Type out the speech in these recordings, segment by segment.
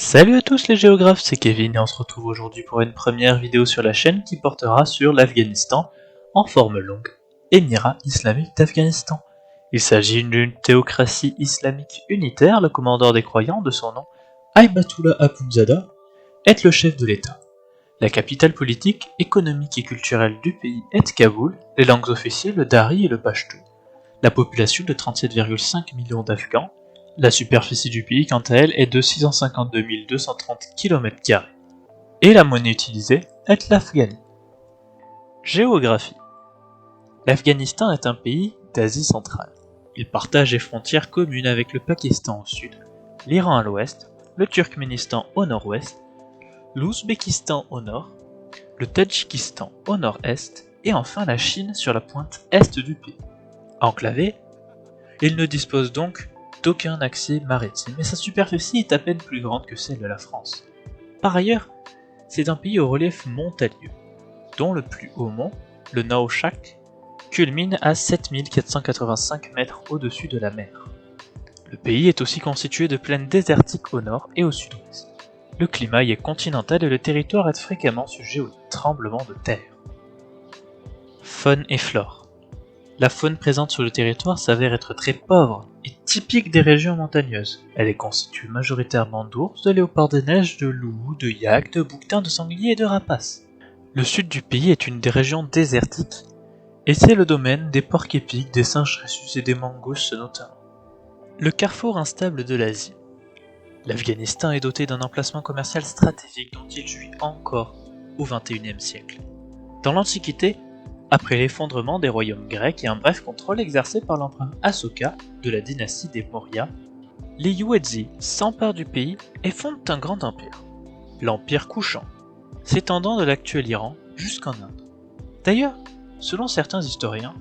Salut à tous les géographes, c'est Kevin et on se retrouve aujourd'hui pour une première vidéo sur la chaîne qui portera sur l'Afghanistan en forme longue, Émirat islamique d'Afghanistan. Il s'agit d'une théocratie islamique unitaire, le commandeur des croyants de son nom, Ayatollah Akhundzada, est le chef de l'État. La capitale politique, économique et culturelle du pays est Kaboul, les langues officielles le dari et le pachto. La population de 37,5 millions d'Afghans. La superficie du pays, quant à elle, est de 652 230 km². Et la monnaie utilisée est l'afghani. Géographie. L'Afghanistan est un pays d'Asie centrale. Il partage des frontières communes avec le Pakistan au sud, l'Iran à l'ouest, le Turkménistan au nord-ouest, l'Ouzbékistan au nord, le Tadjikistan au nord-est, et enfin la Chine sur la pointe est du pays. Enclavé, il ne dispose donc d'aucun accès maritime et sa superficie est à peine plus grande que celle de la France. Par ailleurs, c'est un pays au relief montagneux, dont le plus haut mont, le Naushak, culmine à 7485 mètres au-dessus de la mer. Le pays est aussi constitué de plaines désertiques au nord et au sud-ouest. Le climat y est continental et le territoire est fréquemment sujet aux tremblements de terre. Faune et flore. La faune présente sur le territoire s'avère être très pauvre et typique des régions montagneuses. Elle est constituée majoritairement d'ours, de léopards des neiges, de loups, de yaks, de bouquetins, de sangliers et de rapaces. Le sud du pays est une des régions désertiques, et c'est le domaine des porcs épics, des singes rhésus et des mangousses notamment. Le carrefour instable de l'Asie. L'Afghanistan est doté d'un emplacement commercial stratégique dont il jouit encore au XXIe siècle. Dans l'Antiquité, après l'effondrement des royaumes grecs et un bref contrôle exercé par l'empereur Asoka de la dynastie des Maurya, les Yuezhi s'emparent du pays et fondent un grand empire, l'Empire Kushan, s'étendant de l'actuel Iran jusqu'en Inde. D'ailleurs, selon certains historiens,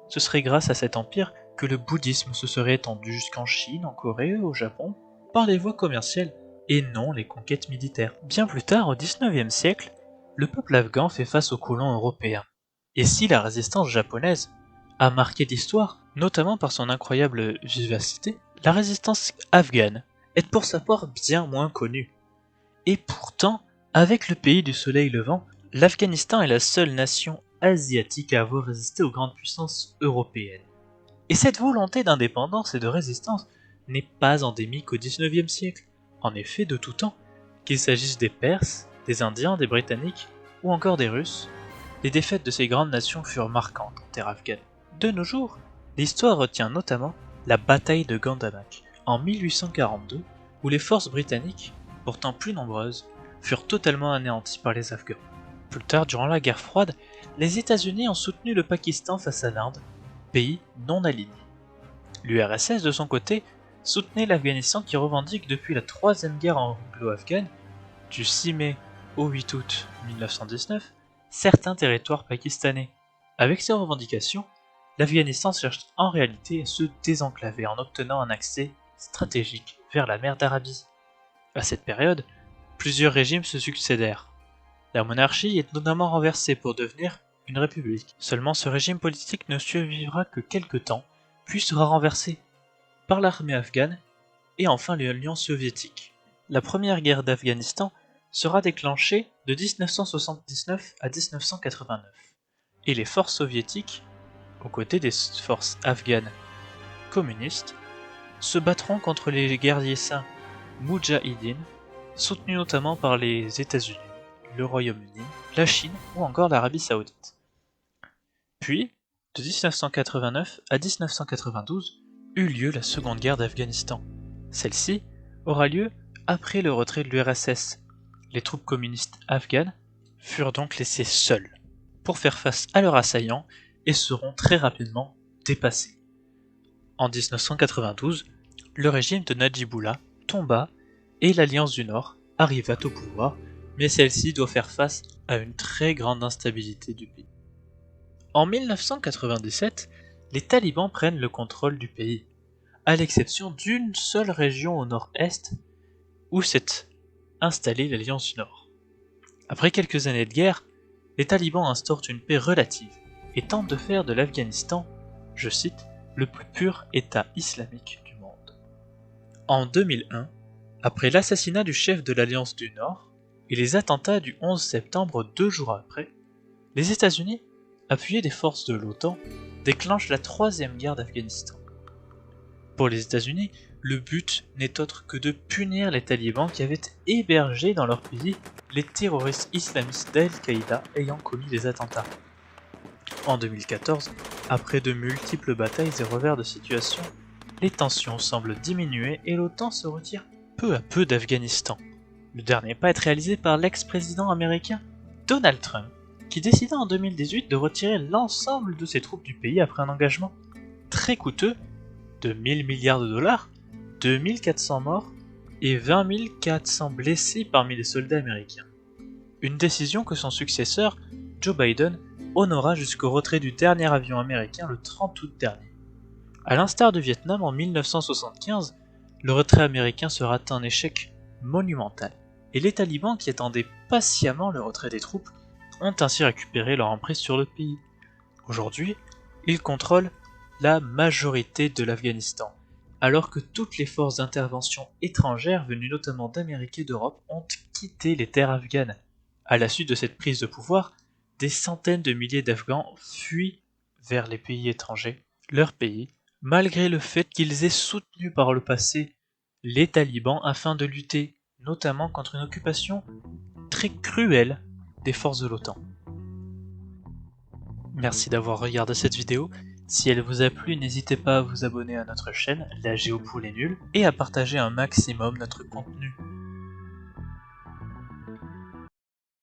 ce serait grâce à cet empire que le bouddhisme se serait étendu jusqu'en Chine, en Corée et au Japon par les voies commerciales et non les conquêtes militaires. Bien plus tard, au XIXe siècle, le peuple afghan fait face aux colons européens. Et si la résistance japonaise a marqué l'histoire, notamment par son incroyable vivacité, la résistance afghane est pour sa part bien moins connue. Et pourtant, avec le pays du soleil levant, l'Afghanistan est la seule nation asiatique à avoir résisté aux grandes puissances européennes. Et cette volonté d'indépendance et de résistance n'est pas endémique au XIXe siècle. En effet, de tout temps, qu'il s'agisse des Perses, des Indiens, des Britanniques ou encore des Russes, les défaites de ces grandes nations furent marquantes en terre afghane. De nos jours, l'histoire retient notamment la bataille de Gandamak en 1842, où les forces britanniques, pourtant plus nombreuses, furent totalement anéanties par les Afghans. Plus tard, durant la guerre froide, les États-Unis ont soutenu le Pakistan face à l'Inde, pays non aligné. L'URSS, de son côté, soutenait l'Afghanistan qui revendique depuis la troisième guerre anglo-afghane, du 6 mai au 8 août 1919, certains territoires pakistanais. Avec ces revendications, l'Afghanistan cherche en réalité à se désenclaver en obtenant un accès stratégique vers la mer d'Arabie. À cette période, plusieurs régimes se succédèrent. La monarchie est notamment renversée pour devenir une république. Seulement ce régime politique ne survivra que quelques temps, puis sera renversé par l'armée afghane et enfin l'Union soviétique. La première guerre d'Afghanistan sera déclenchée de 1979 à 1989, et les forces soviétiques, aux côtés des forces afghanes communistes, se battront contre les guerriers saints Moudjahidine, soutenus notamment par les États-Unis, le Royaume-Uni, la Chine ou encore l'Arabie Saoudite. Puis, de 1989 à 1992, eut lieu la Seconde Guerre d'Afghanistan. Celle-ci aura lieu après le retrait de l'URSS. Les troupes communistes afghanes furent donc laissées seules pour faire face à leurs assaillants et seront très rapidement dépassées. En 1992, le régime de Najibullah tomba et l'Alliance du Nord arriva au pouvoir, mais celle-ci doit faire face à une très grande instabilité du pays. En 1997, les talibans prennent le contrôle du pays, à l'exception d'une seule région au nord-est où s'est installée l'Alliance du Nord. Après quelques années de guerre, les talibans instaurent une paix relative et tentent de faire de l'Afghanistan, je cite, le plus pur État islamique du monde. En 2001, Après l'assassinat du chef de l'Alliance du Nord et les attentats du 11 septembre 2 jours après, les États-Unis, appuyés des forces de l'OTAN, déclenchent la troisième guerre d'Afghanistan. Pour les États-Unis, le but n'est autre que de punir les talibans qui avaient hébergé dans leur pays les terroristes islamistes d'Al-Qaïda ayant commis les attentats. En 2014, après de multiples batailles et revers de situation, les tensions semblent diminuer et l'OTAN se retire peu à peu d'Afghanistan. Le dernier pas est réalisé par l'ex-président américain Donald Trump, qui décida en 2018 de retirer l'ensemble de ses troupes du pays après un engagement très coûteux de 1000 milliards de dollars, 2400 morts et 20 400 blessés parmi les soldats américains. Une décision que son successeur, Joe Biden, honora jusqu'au retrait du dernier avion américain le 30 août dernier. A l'instar du Vietnam en 1975, le retrait américain sera un échec monumental, et les talibans qui attendaient patiemment le retrait des troupes ont ainsi récupéré leur emprise sur le pays. Aujourd'hui, ils contrôlent la majorité de l'Afghanistan, alors que toutes les forces d'intervention étrangères venues notamment d'Amérique et d'Europe ont quitté les terres afghanes. À la suite de cette prise de pouvoir, des centaines de milliers d'Afghans fuient vers les pays étrangers, leur pays, malgré le fait qu'ils aient soutenu par le passé les talibans afin de lutter notamment contre une occupation très cruelle des forces de l'OTAN. Merci d'avoir regardé cette vidéo. Si elle vous a plu, n'hésitez pas à vous abonner à notre chaîne, la Géo pour les nuls, et à partager un maximum notre contenu.